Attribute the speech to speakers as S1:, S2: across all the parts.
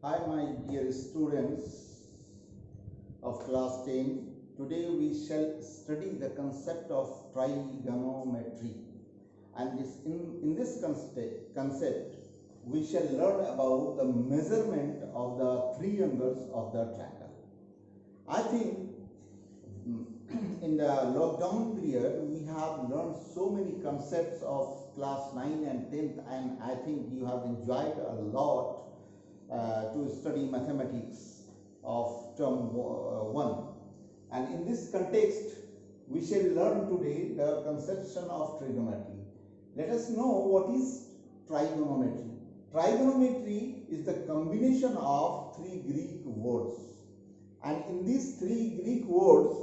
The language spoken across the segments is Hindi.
S1: Hi, my dear students of class 10. Today we shall study the concept of trigonometry. And in this concept, we shall learn about the measurement of the three angles of the triangle. I think in the lockdown period, we have learned so many concepts of class 9 and 10th, and I think you have enjoyed a lot to study mathematics of term 1. And in this context, we shall learn today the conception of trigonometry. Let us know what is trigonometry. Trigonometry is the combination of three Greek words. And in these three Greek words,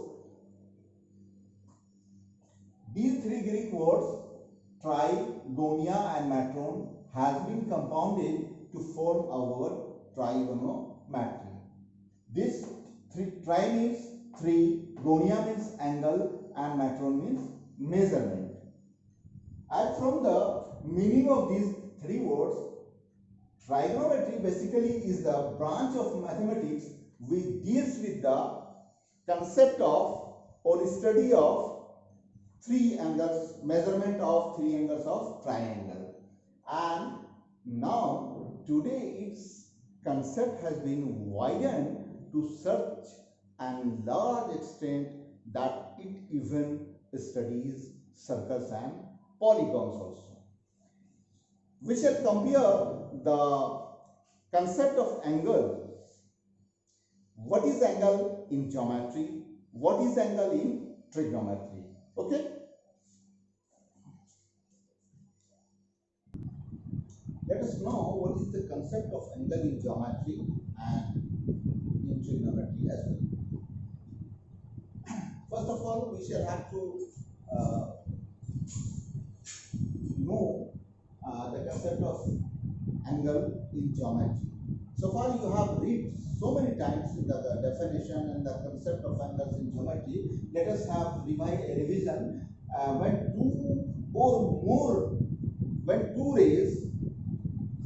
S1: trigonia and matron, has been compounded to form our trigonometry. This tri means three, gonia means angle, and matron means measurement. And from the meaning of these three words, trigonometry basically is the branch of mathematics which deals with the concept of or study of three angles, measurement of three angles of triangle. And now today its concept has been widened to such an large extent that it even studies circles and polygons also. We shall compare the concept of angle. What is angle in geometry? What is angle in trigonometry? Okay. Let us know what is the concept of angle in geometry and in trigonometry as well. First of all, we shall have to know the concept of angle in geometry. So far you have read so many times the definition and the concept of angles in geometry. Let us have revision. When two rays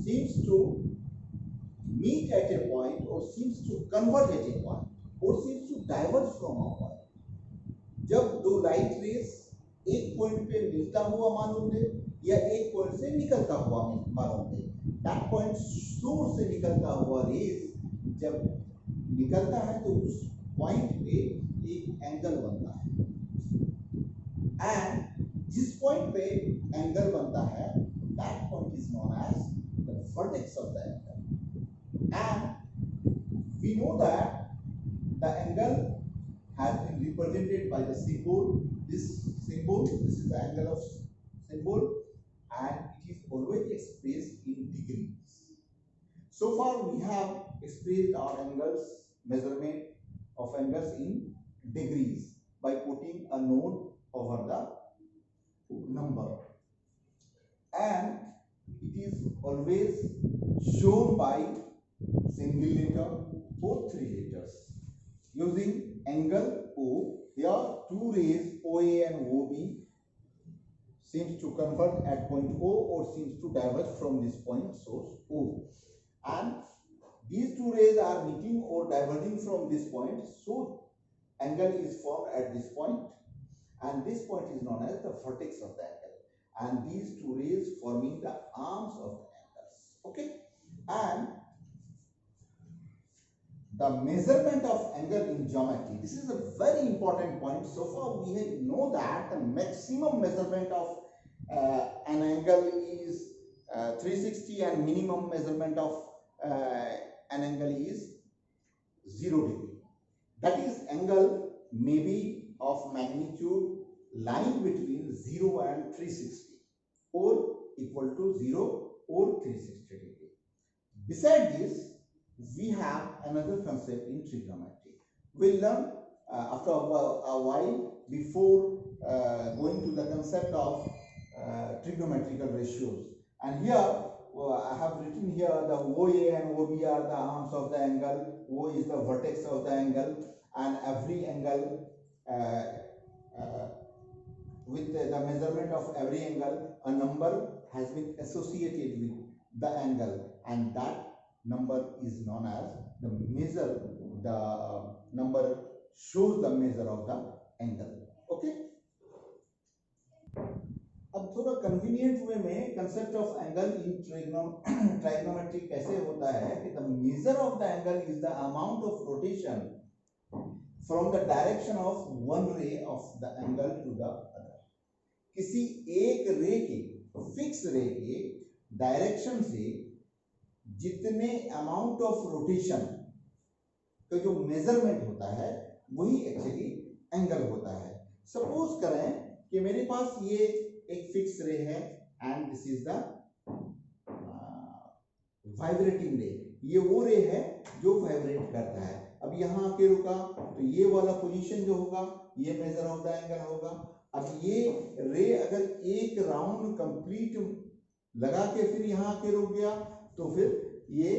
S1: seems to meet at a point or seems to converge at a point or seems to diverge from a point, जब दो लाइट रेस एक पॉइंट पे मिलता हुआ मालूम दे या एक पॉइंट से निकलता हुआ मालूम दे, दैट पॉइंट सोर्स से निकलता हुआ रेस जब निकलता है तो उस पॉइंट पे एक एंगल बनता है, एंड जिस पॉइंट पे एंगल बनता है that point is known as the vertex of the angle. And we know that the angle has been represented by the symbol. This is the angle of symbol, and it is always expressed in degrees. So far we have expressed our angles, measurement of angles in degrees by putting a note over the number, and it is always shown by single letter or three letters using angle O. Here two rays OA and OB seems to converge at point O or seems to diverge from this point source O, and these two rays are meeting or diverging from this point, so angle is formed at this point, and this point is known as the vertex of the angle, and these two rays forming the arms of the angles. Okay, and the measurement of angle in geometry, this is a very important point. So far we know that the maximum measurement of an angle is 360, and minimum measurement of an angle is 0 degree. That is, angle may be of magnitude lying between 0 and 360 or equal to 0 or 360 degree. Beside this, we have another concept in trigonometry. We'll learn after a while before going to the concept of trigonometrical ratios. And here I have written here the OA and OB are the arms of the angle, O is the vertex of the angle, and every angle with the measurement of every angle, a number has been associated with the angle, and that number is known as the measure, the number shows the measure of the angle. Okay, अब थोड़ा कन्वीनियंट वे में concept of angle in trigonometry कैसे होता है कि the measure of the angle is the amount of rotation from the direction of one ray of the angle to the other. किसी एक रे के, फिक्स रे के डायरेक्शन से जितने अमाउंट ऑफ रोटेशन का जो मेजरमेंट होता है वही एक्चुअली एंगल होता है। सपोज करें कि मेरे पास ये एक फिक्स रे है and this is the vibrating रे। ये वो रे है जो वाइब्रेट करता है। अब यहाँ आके रुका तो ये वाला पोजीशन जो होगा ये मेजर ऑफ द एंगल होगा। अब ये रे अगर एक राउंड कंप्लीट लगा के फिर यहाँ आके रुक गया तो फिर ये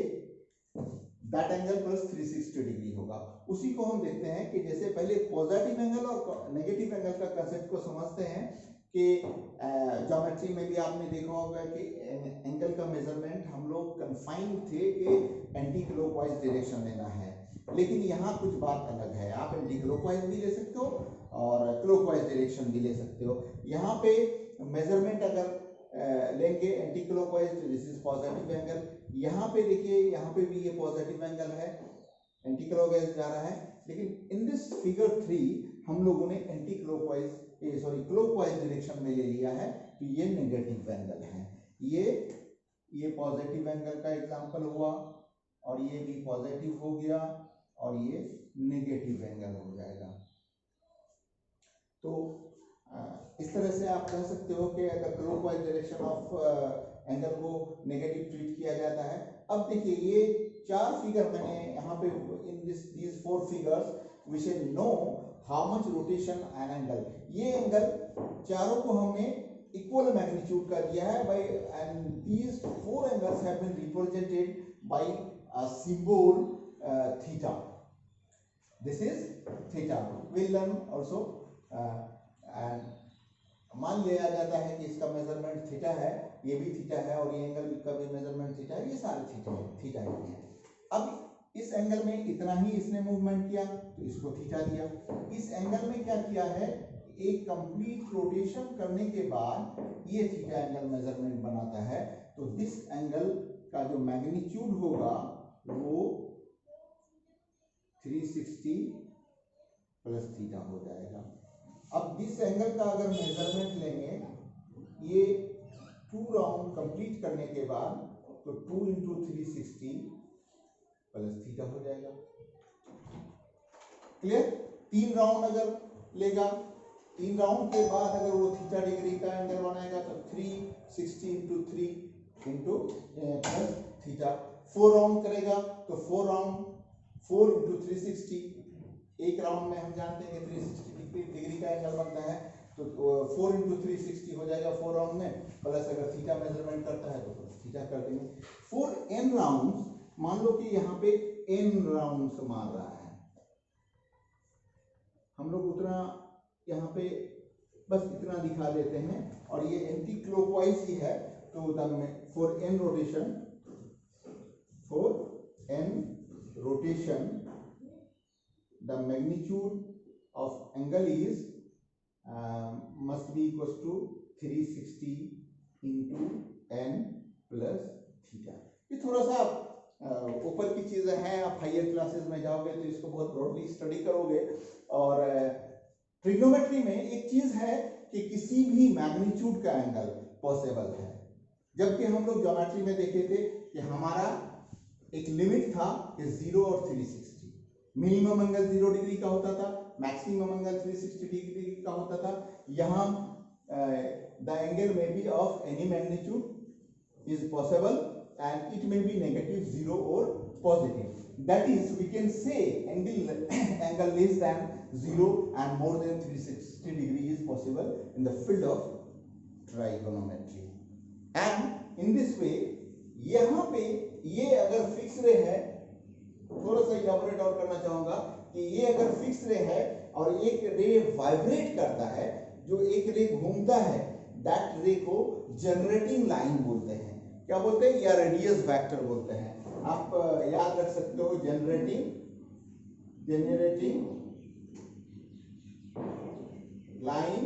S1: दैट एंगल प्लस 360 डिग्री होगा। उसी को हम देखते हैं कि जैसे पहले पॉजिटिव एंगल और नेगेटिव एंगल का कंसेप्ट को समझते हैं कि ज्योमेट्री में भी आपने देखा होगा कि एंगल का मेजरमेंट हम लोग कन्फाइंड थे कि एंटी क्लॉकवाइज डायरेक्शन लेना है, लेकिन यहाँ कुछ बात अलग है। आप एंटी क्लॉकवाइज भी ले सकते हो और क्लॉकवाइज डायरेक्शन भी ले सकते हो। यहाँ पे मेजरमेंट अगर लेंगे एंटी क्लॉकवाइज तो दिस इज पॉजिटिव एंगल। यहाँ पे देखिए यहाँ पे भी ये पॉजिटिव एंगल है, एंटी क्लॉकवाइज जा रहा है, लेकिन इन दिस फिगर 3 हम लोगों ने एंटी क्लॉकवाइज क्लॉकवाइज डायरेक्शन में ले लिया है, तो ये नेगेटिव एंगल है। ये पॉजिटिव एंगल का एग्जांपल हुआ और ये भी पॉजिटिव हो गया और ये नेगेटिव एंगल हो जाएगा। तो इस तरह से आप कह सकते हो कि अगर क्लॉकवाइज डायरेक्शन ऑफ एंगल को नेगेटिव ट्रीट किया जाता है। अब देखिए ये 4 फिगर मैंने यहाँ पे इन these 4 figures we should know how much rotation an angle। ये एंगल चारों को हमने इक्वल मैग्नीट्यूड का दिया है by and these 4 angles have been represented by a symbol theta। This is theta। We'll learn also and मान लिया जाता है कि इसका मेजरमेंट थीटा है, ये भी थीटा है और ये एंगल का भी मेजरमेंट थीटा है, ये सारे थीटा ही है। अब इस एंगल में इतना ही इसने मूवमेंट किया तो इसको थीटा दिया। इस एंगल में क्या किया है, एक कंप्लीट रोटेशन करने के बाद ये थीटा एंगल मेजरमेंट बनाता है। तो दिस एंगल का जो मैग्नीट्यूड होगा वो 360 प्लस थीटा हो जाएगा। अब दिस एंगल का अगर मेजरमेंट लेंगे ये 2 राउंड कंप्लीट करने के बाद तो 2 इंटू 360 प्लस थीटा हो जाएगा। क्लियर? 3 राउंड अगर लेगा, 3 राउंड के बाद अगर वो थीटा डिग्री का एंगल बनाएगा तो 360 into 3 into plus theta. 4 round करेगा तो 4 राउंड 4 इंटू 360। एक राउंड में हम जानते हैं कि 360 डिग्री का एंगल बनता है, तो 4 इंटू 360 हो जाएगा 4 राउंड में, प्लस अगर थीटा मेजरमेंट करता है तो प्लस थीटा कर देंगे। 4 n राउंड, मान लो कि यहाँ पे n राउंड मार रहा है, हम लोग उतना यहाँ पे बस इतना दिखा देते हैं और ये एंटी क्लॉकवाइज ही है। तो for n rotation the magnitude of angle is must be equals to 360 into n plus theta। ये थोड़ा सा ऊपर की चीजें हैं, आप हायर क्लासेस में जाओगे तो इसको बहुत ब्रॉडली स्टडी करोगे। और ट्रिग्नोमेट्री में एक चीज है कि किसी भी मैग्नीट्यूड का एंगल पॉसिबल है, जबकि हम लोग ज्योमेट्री में देखे थे कि हमारा एक लिमिट था कि 0 और 360। मिनिमम एंगल 0 डिग्री का होता था, मैक्सिमम एंगल 360 डिग्री का होता था। यहाँ द एंगल में be of any magnitude is possible and it may be negative, 0 or positive. That is, we can say angle less than 0 and more than 360 degree is possible in the field of trigonometry। And in this way, यहाँ पे ये अगर फिक्स रे है, थोड़ा सा इलाबोरेट और करना चाहूंगा कि ये अगर फिक्स रे है और एक रे वाइब्रेट करता है, जो एक रे घूमता है, दैट रे को जनरेटिंग लाइन बोलते हैं। क्या बोलते हैं? या रेडियस वेक्टर बोलते हैं। आप याद रख सकते हो जनरेटिंग लाइन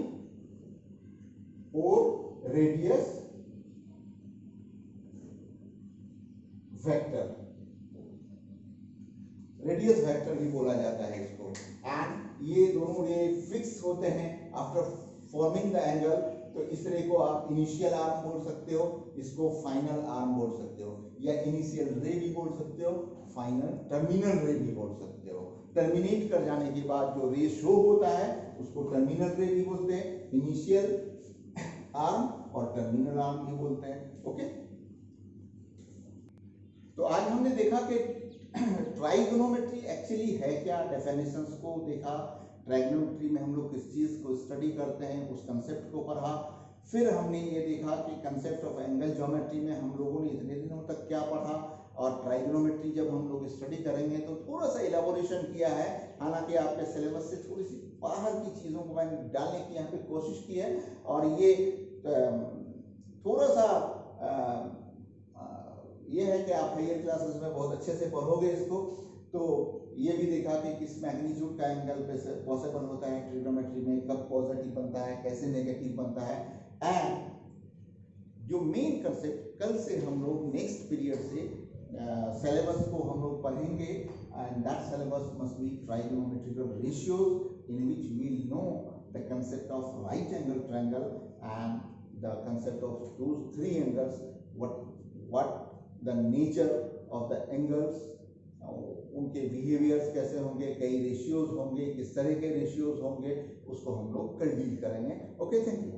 S1: और रेडियस वेक्टर, रेडियस वेक्टर भी बोला जाता है इसको। एंड ये दोनों रे फिक्स होते हैं आफ्टर फॉर्मिंग द एंगल, तो इस रे को आप इनिशियल आर्म बोल सकते हो, इसको फाइनल आर्म बोल सकते हो, या इनिशियल रे भी बोल सकते हो, फाइनल टर्मिनल रे भी बोल सकते हो। टर्मिनेट कर जाने के बाद जो रे शो होता है उसको टर्मिनल रे भी बोलते हैं, इनिशियल आर्म और टर्मिनल आर्म भी बोलते हैं। ओके, तो आज हमने देखा कि ट्राइगोनोमेट्री एक्चुअली है क्या, डेफिनेशंस को देखा, ट्राइगोनोमेट्री में हम लोग किस चीज़ को स्टडी करते हैं उस कंसेप्ट को पढ़ा। फिर हमने ये देखा कि कंसेप्ट ऑफ एंगल ज्योमेट्री में हम लोगों ने इतने दिनों तक क्या पढ़ा, और ट्राइगोनोमेट्री जब हम लोग स्टडी करेंगे तो थोड़ा सा इलेबोरेशन किया है, हालांकि आपके सिलेबस से थोड़ी सी बाहर की चीज़ों को मैंने डालने की यहाँ पे कोशिश की है। और ये थोड़ा सा ये है कि आप हायर क्लासेस में बहुत अच्छे से पढ़ोगे इसको। तो ये भी देखा कि किस मैग्नीट्यूड का एंगल पे पॉसिबल होता है ट्रिग्नोमेट्री में, कब पॉजिटिव बनता है, कैसे नेगेटिव बनता है। एंड जो मेन कंसेप्ट कल से हम लोग नेक्स्ट पीरियड से सिलेबस को हम लोग पढ़ेंगे, and that syllabus must be trigonometrical ratios in which we know the concept of right angle triangle and the concept of those three angles, what the nature of the angles, उनके बिहेवियर्स कैसे होंगे, कई रेशियोज होंगे, किस तरह के रेशियोज होंगे, उसको हम लोग कल डील करेंगे। Okay, thank you.